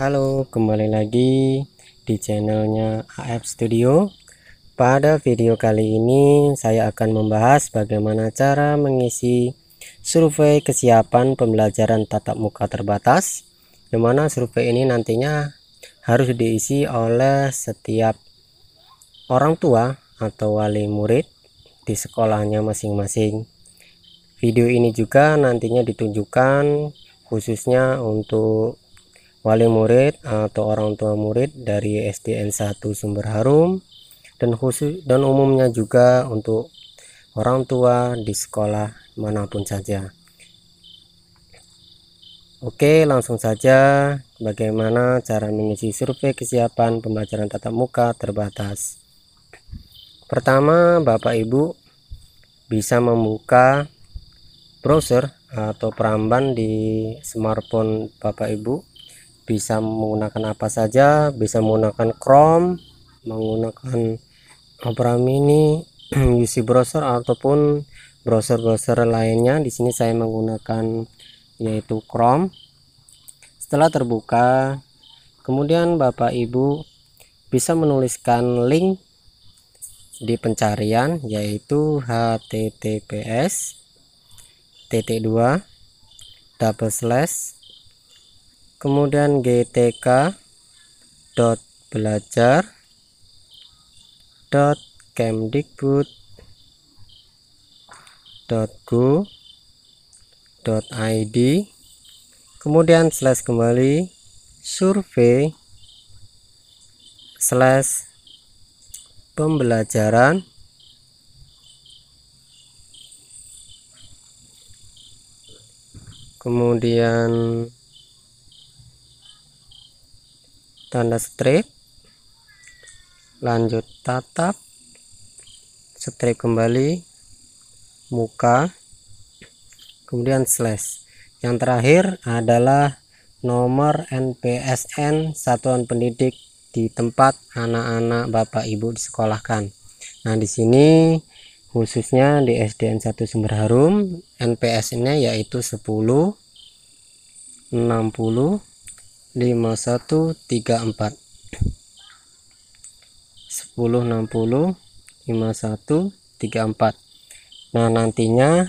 Halo, kembali lagi di channelnya AF Studio. Pada video kali ini saya akan membahas bagaimana cara mengisi survei kesiapan pembelajaran tatap muka terbatas, di mana survei ini nantinya harus diisi oleh setiap orang tua atau wali murid di sekolahnya masing-masing. Video ini juga nantinya ditunjukkan khususnya untuk wali murid atau orang tua murid dari SDN 1 Sumber Harum, dan umumnya juga untuk orang tua di sekolah manapun saja. Oke, langsung saja bagaimana cara mengisi survei kesiapan pembelajaran tatap muka terbatas. Pertama, Bapak Ibu bisa membuka browser atau peramban di smartphone Bapak Ibu. Bisa menggunakan apa saja, bisa menggunakan Chrome, menggunakan Opera Mini, UC browser ataupun browser-browser lainnya. Di sini saya menggunakan yaitu Chrome. Setelah terbuka, kemudian Bapak Ibu bisa menuliskan link di pencarian yaitu https://, kemudian gtk.belajar.kemdikbud.go.id, kemudian slash kembali survei/pembelajaran kemudian tanda strip, lanjut tatap, strip kembali, muka, kemudian slash. Yang terakhir adalah nomor NPSN satuan pendidik di tempat anak-anak Bapak Ibu disekolahkan. Nah, di sini khususnya di SDN 1 Sumber Harum, NPS-nya yaitu 10 60 5134 1060 5134. Nah, nantinya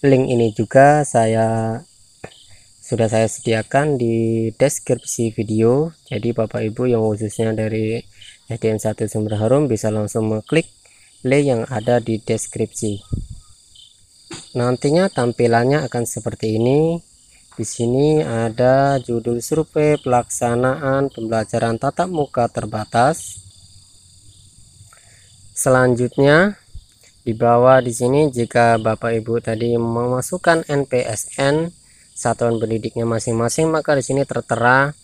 link ini juga sudah saya sediakan di deskripsi video. Jadi Bapak Ibu yang khususnya dari SDN 1 Sumber Harum bisa langsung mengklik link yang ada di deskripsi. Nantinya tampilannya akan seperti ini. Di sini ada judul survei pelaksanaan pembelajaran tatap muka terbatas. Selanjutnya di bawah di sini, jika Bapak Ibu tadi memasukkan NPSN satuan pendidiknya masing-masing, maka di sini tertera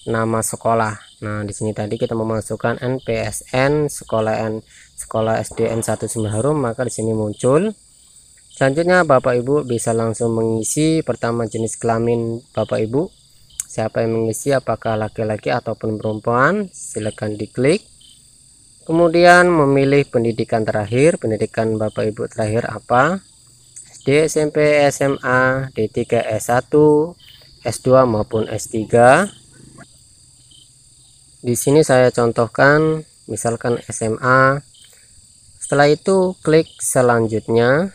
nama sekolah. Nah, di sini tadi kita memasukkan NPSN sekolah SDN 1 Sumber Harum, maka di sini muncul. Selanjutnya Bapak Ibu bisa langsung mengisi. Pertama, jenis kelamin Bapak Ibu, siapa yang mengisi, apakah laki-laki ataupun perempuan, silakan diklik. Kemudian memilih pendidikan terakhir, pendidikan Bapak Ibu terakhir apa, SD, SMP, SMA, D3, S1, S2 maupun S3. Di sini saya contohkan misalkan SMA. Setelah itu klik selanjutnya.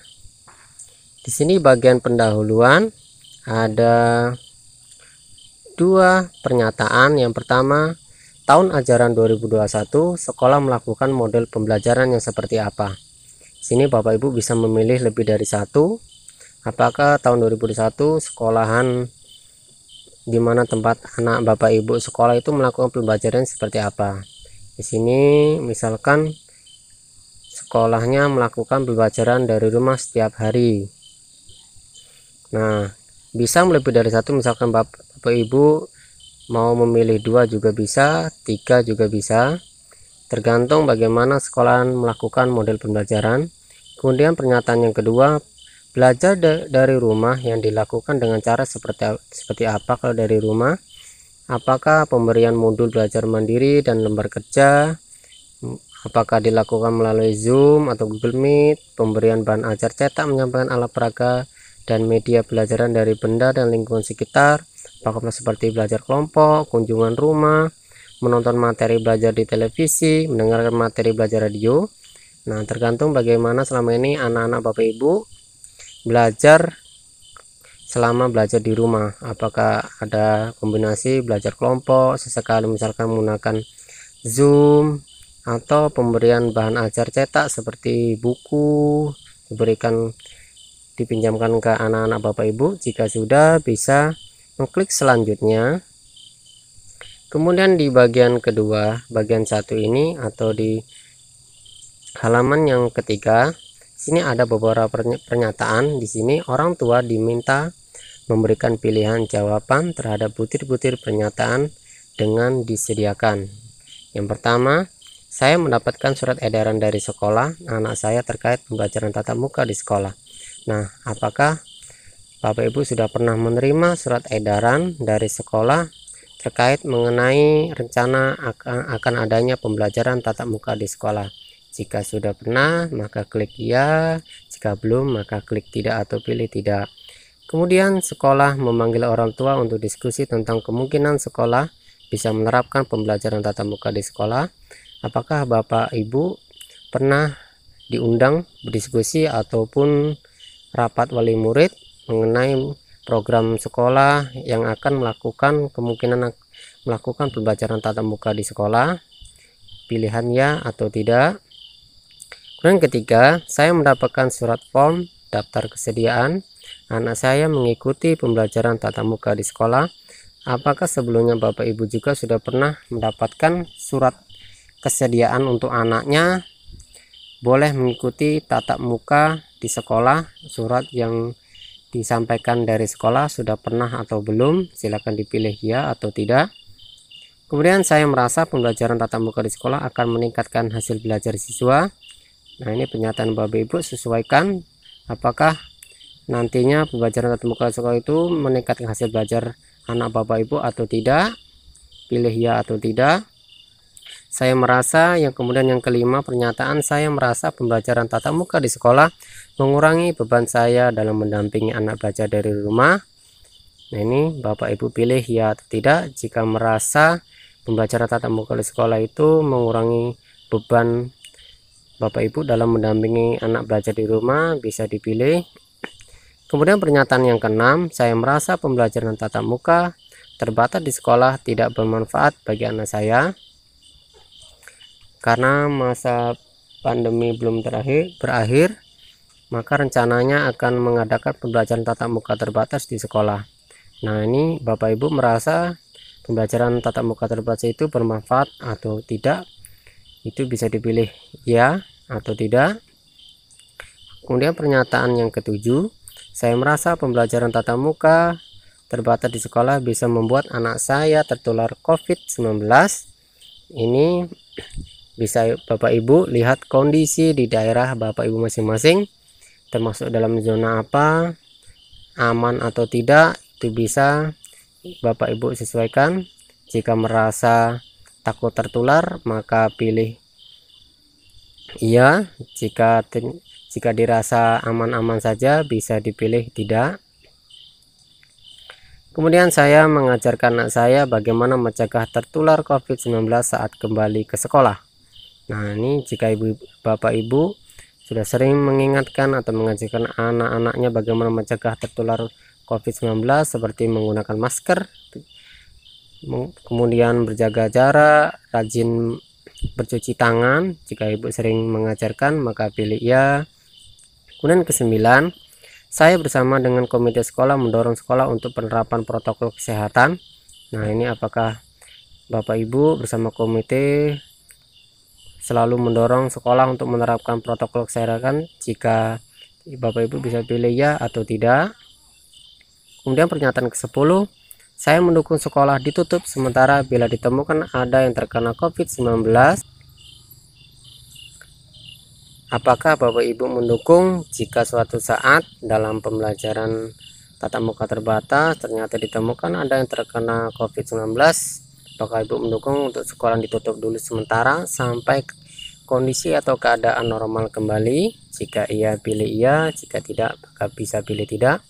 Di sini bagian pendahuluan ada dua pernyataan. Yang pertama, tahun ajaran 2021 sekolah melakukan model pembelajaran yang seperti apa. Di sini Bapak Ibu bisa memilih lebih dari satu. Apakah tahun 2021 sekolahan di mana tempat anak Bapak Ibu sekolah itu melakukan pembelajaran seperti apa. Di sini misalkan sekolahnya melakukan pembelajaran dari rumah setiap hari. Nah, bisa lebih dari satu, misalkan Bapak Ibu mau memilih 2 juga bisa, 3 juga bisa, tergantung bagaimana sekolahan melakukan model pembelajaran. Kemudian pernyataan yang kedua, belajar dari rumah yang dilakukan dengan cara seperti apa kalau dari rumah. Apakah pemberian modul belajar mandiri dan lembar kerja, apakah dilakukan melalui Zoom atau Google Meet, pemberian bahan ajar cetak, menyampaikan alat peraga dan media pelajaran dari benda dan lingkungan sekitar, apakah seperti belajar kelompok, kunjungan rumah, menonton materi belajar di televisi, mendengarkan materi belajar radio. Nah, tergantung bagaimana selama ini anak-anak Bapak Ibu belajar selama belajar di rumah. Apakah ada kombinasi belajar kelompok, sesekali misalkan menggunakan Zoom, atau pemberian bahan ajar cetak seperti buku dipinjamkan ke anak-anak Bapak Ibu. Jika sudah, bisa mengklik selanjutnya. Kemudian di bagian kedua, bagian satu ini atau di halaman yang ketiga, sini ada beberapa pernyataan. Di sini orang tua diminta memberikan pilihan jawaban terhadap butir-butir pernyataan dengan disediakan. Yang pertama, saya mendapatkan surat edaran dari sekolah anak saya terkait pembelajaran tatap muka di sekolah. Nah, apakah Bapak Ibu sudah pernah menerima surat edaran dari sekolah terkait mengenai rencana akan adanya pembelajaran tatap muka di sekolah? Jika sudah pernah, maka klik ya. Jika belum, maka klik tidak atau pilih tidak. Kemudian sekolah memanggil orang tua untuk diskusi tentang kemungkinan sekolah bisa menerapkan pembelajaran tatap muka di sekolah. Apakah Bapak Ibu pernah diundang berdiskusi ataupun rapat wali murid mengenai program sekolah yang akan melakukan kemungkinan melakukan pembelajaran tatap muka di sekolah? Pilihan ya atau tidak. Kemudian ketiga, saya mendapatkan surat form daftar kesediaan anak saya mengikuti pembelajaran tatap muka di sekolah. Apakah sebelumnya Bapak Ibu juga sudah pernah mendapatkan surat kesediaan untuk anaknya boleh mengikuti tatap muka di sekolah? Surat yang disampaikan dari sekolah sudah pernah atau belum? Silakan dipilih ya atau tidak. Kemudian saya merasa pembelajaran tatap muka di sekolah akan meningkatkan hasil belajar siswa. Nah, ini pernyataan Bapak Ibu, sesuaikan apakah nantinya pembelajaran tatap muka di sekolah itu meningkatkan hasil belajar anak Bapak Ibu atau tidak. Pilih ya atau tidak. Saya merasa. Yang kemudian yang kelima, pernyataan saya merasa pembelajaran tatap muka di sekolah mengurangi beban saya dalam mendampingi anak belajar dari rumah. Nah, ini Bapak Ibu pilih ya atau tidak. Jika merasa pembelajaran tatap muka di sekolah itu mengurangi beban Bapak Ibu dalam mendampingi anak belajar di rumah, bisa dipilih. Kemudian pernyataan yang keenam, saya merasa pembelajaran tatap muka terbatas di sekolah tidak bermanfaat bagi anak saya karena masa pandemi belum berakhir, maka rencananya akan mengadakan pembelajaran tatap muka terbatas di sekolah. Nah, ini Bapak Ibu merasa pembelajaran tatap muka terbatas itu bermanfaat atau tidak? Itu bisa dipilih ya atau tidak. Kemudian pernyataan yang ketujuh, saya merasa pembelajaran tatap muka terbatas di sekolah bisa membuat anak saya tertular COVID-19. Ini bisa Bapak Ibu lihat kondisi di daerah Bapak Ibu masing-masing, termasuk dalam zona apa, aman atau tidak, itu bisa Bapak Ibu sesuaikan. Jika merasa takut tertular, maka pilih iya. Jika dirasa aman-aman saja, bisa dipilih tidak. Kemudian saya mengajarkan anak saya bagaimana mencegah tertular COVID-19 saat kembali ke sekolah. Nah, ini jika Bapak Ibu sudah sering mengingatkan atau mengajarkan anak-anaknya bagaimana mencegah tertular COVID-19 seperti menggunakan masker, kemudian berjaga jarak, rajin bercuci tangan. Jika Ibu sering mengajarkan, maka pilih ya. Kemudian kesembilan, saya bersama dengan komite sekolah mendorong sekolah untuk penerapan protokol kesehatan. Nah, ini apakah Bapak Ibu bersama komite selalu mendorong sekolah untuk menerapkan protokol kesehatan? Jika Bapak Ibu bisa pilih ya atau tidak. Kemudian pernyataan ke-10, saya mendukung sekolah ditutup sementara bila ditemukan ada yang terkena COVID-19. Apakah Bapak Ibu mendukung jika suatu saat dalam pembelajaran tatap muka terbatas ternyata ditemukan ada yang terkena COVID-19? Apakah Ibu mendukung untuk sekolah ditutup dulu sementara sampai kondisi atau keadaan normal kembali? Jika iya, pilih iya. Jika tidak, maka bisa pilih tidak.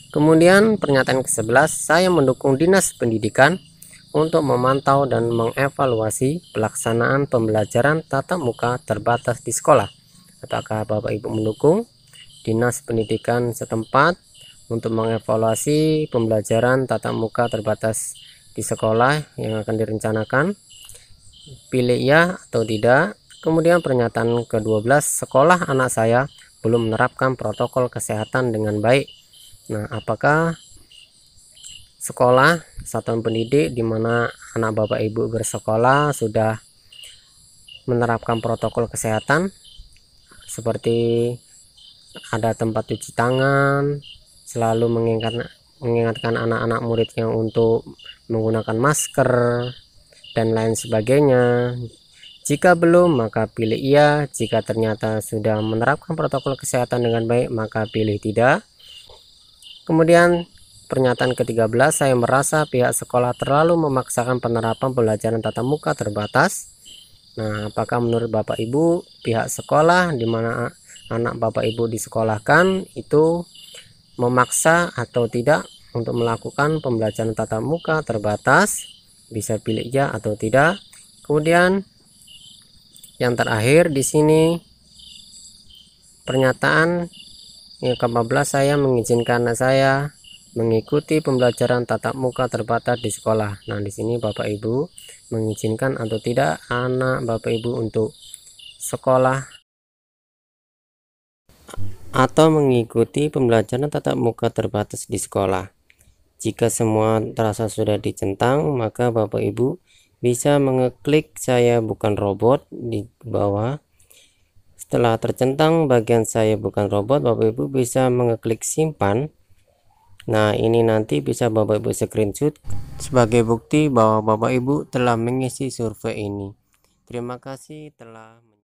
Kemudian pernyataan ke-11, saya mendukung Dinas Pendidikan untuk memantau dan mengevaluasi pelaksanaan pembelajaran tatap muka terbatas di sekolah. Apakah Bapak Ibu mendukung Dinas Pendidikan setempat untuk mengevaluasi pembelajaran tatap muka terbatas di sekolah yang akan direncanakan? Pilih ya atau tidak. Kemudian pernyataan ke-12, sekolah anak saya belum menerapkan protokol kesehatan dengan baik. Nah, apakah sekolah satuan pendidik di mana anak Bapak Ibu bersekolah sudah menerapkan protokol kesehatan seperti ada tempat cuci tangan, selalu mengingatkan anak-anak muridnya untuk menggunakan masker dan lain sebagainya? Jika belum, maka pilih iya. Jika ternyata sudah menerapkan protokol kesehatan dengan baik, maka pilih tidak. Kemudian pernyataan ke-13, saya merasa pihak sekolah terlalu memaksakan penerapan pembelajaran tatap muka terbatas. Nah, apakah menurut Bapak Ibu pihak sekolah di mana anak Bapak Ibu disekolahkan itu memaksa atau tidak untuk melakukan pembelajaran tatap muka terbatas? Bisa pilih ya atau tidak. Kemudian yang terakhir di sini pernyataan yang ke-14, saya mengizinkan anak saya mengikuti pembelajaran tatap muka terbatas di sekolah. Nah, di sini Bapak Ibu mengizinkan atau tidak anak Bapak Ibu untuk sekolah atau mengikuti pembelajaran tatap muka terbatas di sekolah. Jika semua terasa sudah dicentang, maka Bapak Ibu bisa mengeklik saya bukan robot di bawah. Setelah tercentang bagian saya bukan robot, Bapak Ibu bisa mengeklik simpan. Nah, ini nanti bisa Bapak Ibu screenshot sebagai bukti bahwa Bapak Ibu telah mengisi survei ini. Terima kasih telah